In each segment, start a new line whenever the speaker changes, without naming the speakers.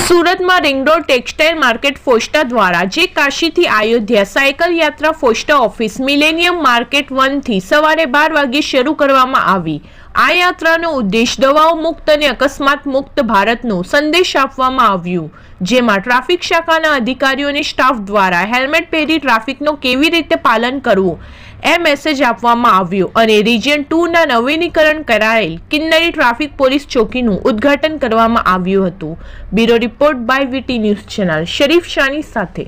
सूरत में ring road textile market Forster द्वारा जे काशी थी अयोध्या साइकल यात्रा फोस्टा ऑफिस मिलेनियम मार्केट 1 थी सवारे 12 वागे शुरू करवामां आवी। आ यात्रानो उद्देश्य दवाओ मुक्त अने अकस्मात मुक्त भारतनो संदेश आपवामां આવ્યું, जेमां ट्राफिक शाखाना अधिकारीओ अने स्टाफ द्वारा हेल्मेट पहेरी ट्राफिकनो केवी रीते पालन करवुं ए मेसेज आपवामां આવ્યો અને રિજિયન 2 ના નવીનીકરણ કરાયેલ કિન્નરી ટ્રાફિક પોલીસ ચોકીનું ઉદ્ઘાટન કરવામાં આવ્યું હતું। Bureau report by VT news channel Sharif Shani સાથે।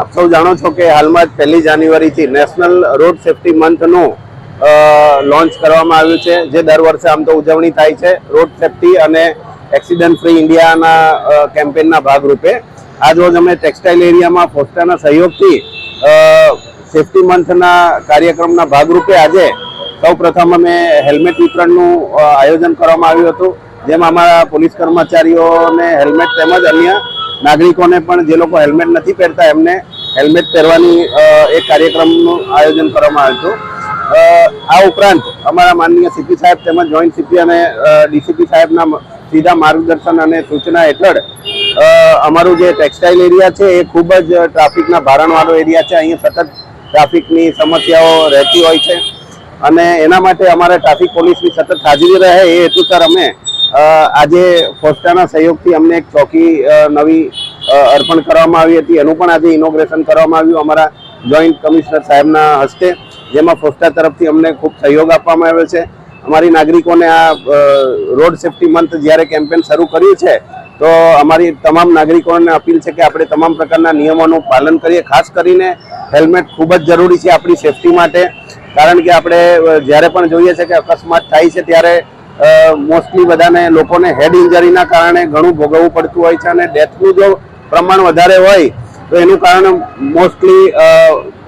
आप सब जाणो छो कि हाल में 1 जान्युआरी थी national road safety month know launch करवामां आव्युं छे, जे दर वर्षे आम तो उजवणी थाय छे रोड सेफ्टी अने एक्सिडेंट फ्री इंडिया ना केम्पेन ना भागरूपे आज रोज अमे टेक्सटाइल एरिया में फोस्टाना सहयोगथी सेफ्टी मंथ ना कार्यक्रमना भागरूपे आजे सौ प्रथम अमे हेल्मेट वितरणनु आयोजन करवामां आव्युं हतुं, जेमां अमारा पोलीस कर्मचारीओने हेल्मेट तेमज अन्य नागरिकोने पण जे लोको हेल्मेट नहीं पहरता एमने हेल्मेट पहरवानी एक कार्यक्रमનું आयोजन करवामां આવ્યું હતું। आ उपरांत अमारा माननीय सीपी साहेब तेमज जॉइंट सीपी अने डीसीपी साहेबना सीधा मार्गदर्शन अने सूचना हेठळ अमारुं जे टेक्सटाइल एरिया छे ए खूब ज ट्राफिकना भारણવાળો एरिया छे। अहीं सतत ट्राफिकनी समस्याओ रहती होय छे अने एना माटे अमारे ट्राफिक पोलीसनी सतत हाजरी रहे ए हेतुसर अमे आज फोस्टाना सहयोगथी अमने एक चौकी नवी अर्पण करवामां आवी हती, एनुं पण आज इनोग्रेशन करवामां आव्युं अमारा जॉइंट कमिश्नर साहेबना हस्ते, जेमां फोस्टा तरफथी अमने खूब सहयोग आपवामां आव्यो छे। अमारी नागरिकोने आ रोड सेफ्टी मंथ ज्यारे केम्पेन शरू कर्युं छे तो अमारी तमाम नागरिकोने अपील छे कि आपणे तमाम प्रकारना नियमोनुं पालन करीए। खास करीने हेल्मेट खूब ज जरूरी छे आपणी सेफ्टी माटे, कारण के आपणे ज्यारे पण जोईए छे कि अकस्मात थाय छे त्यारे मोस्टली बधाने लोकोने हेड इंजरीना कारणे घणुं भोगवવું પડતું હોય છે અને ડેથનું જો પ્રમાણ વધારે હોય તો એનું કારણ મોસ્ટલી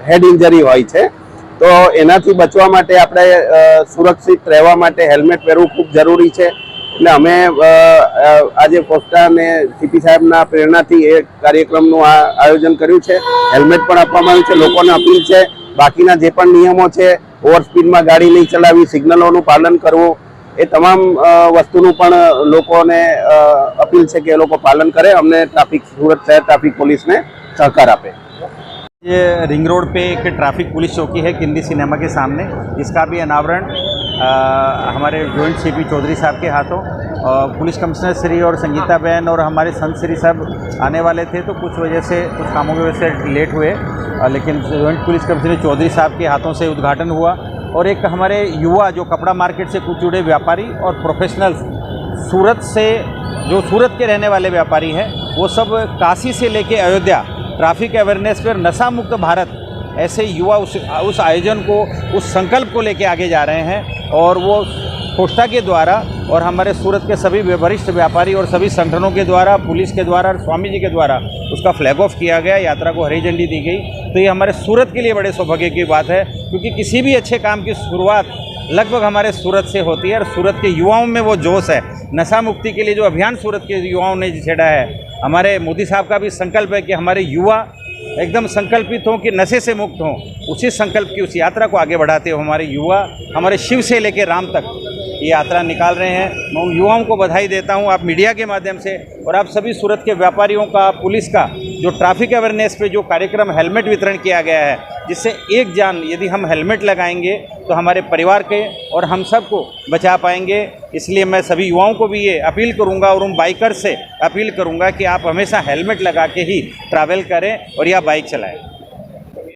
હેડ ઇન્જરી હોય છે। તો એનાથી બચવા માટે આપણે સુરક્ષિત રહેવા માટે હેલ્મેટ પહેરવું ખૂબ જરૂરી છે। એટલે અમે આજે પોસ્ટા અને સીપી સાહેબના પ્રેરણાથી એક કાર્યક્રમનું આયોજન કર્યું છે। હેલ્મેટ પણ આપવામાં આવ્યું છે। લોકોને અપીલ છે બાકીના જે પણ નિયમો છે ઓવર સ્પીડમાં ગાડી નહીં ચલાવવી, સિગ્નલોનું પાલન કરવું, એ તમામ વસ્તુનું પણ લોકોને अपील છે કે એ લોકો પાલન કરે। અમને ટ્રાફિક सूरत शहर ट्रैफिक पुलिस ने सहकार आपे।
ये रिंग रोड पे एक ट्रैफिक पुलिस चौकी है किंदी सिनेमा के सामने, जिसका भी अनावरण हमारे जॉइंट सीपी चौधरी साहब के हाथों पुलिस कमिश्नर श्री और संगीता बहन और हमारे संत श्री साहब आने वाले थे तो कुछ वजह से कुछ कामों की वजह से लेट हुए, लेकिन जॉइंट पुलिस कमिश्नर चौधरी साहब के हाथों से उद्घाटन हुआ। और एक हमारे युवा जो कपड़ा मार्केट से कुछ जुड़े व्यापारी और प्रोफेशनल्स सूरत से जो सूरत के रहने वाले व्यापारी हैं वो सब काशी से लेके अयोध्या ट्रैफिक अवेयरनेस पर नशा मुक्त भारत ऐसे युवा उस आयोजन को, उस संकल्प को लेके आगे जा रहे हैं। और वो फोस्टा के द्वारा और हमारे सूरत के सभी वरिष्ठ व्यापारी और सभी संगठनों के द्वारा, पुलिस के द्वारा और स्वामी जी के द्वारा उसका फ्लैग ऑफ किया गया, यात्रा को हरी झंडी दी गई। तो ये हमारे सूरत के लिए बड़े सौभाग्य की बात है, क्योंकि किसी भी अच्छे काम की शुरुआत लगभग हमारे सूरत से होती है। और सूरत के युवाओं में वो जोश है, नशा मुक्ति के लिए जो अभियान सूरत के युवाओं ने छेड़ा है, हमारे मोदी साहब का भी संकल्प है कि हमारे युवा एकदम संकल्पित हों कि नशे से मुक्त हों। उसी संकल्प की उस यात्रा को आगे बढ़ाते हुए हमारे युवा हमारे शिव से लेकर राम तक ये यात्रा निकाल रहे हैं। मैं उन युवाओं को बधाई देता हूं, आप मीडिया के माध्यम से और आप सभी सूरत के व्यापारियों का, पुलिस का जो ट्रैफिक अवेयरनेस पे जो कार्यक्रम हेलमेट वितरण किया गया है, जिससे एक जान यदि हम हेलमेट लगाएंगे तो हमारे परिवार के और हम सबको बचा पाएंगे। इसलिए मैं सभी युवाओं को भी ये अपील करूंगा और उन बाइकर से अपील करूंगा कि आप हमेशा हेलमेट लगा के ही ट्रैवल करें और या बाइक चलाएं।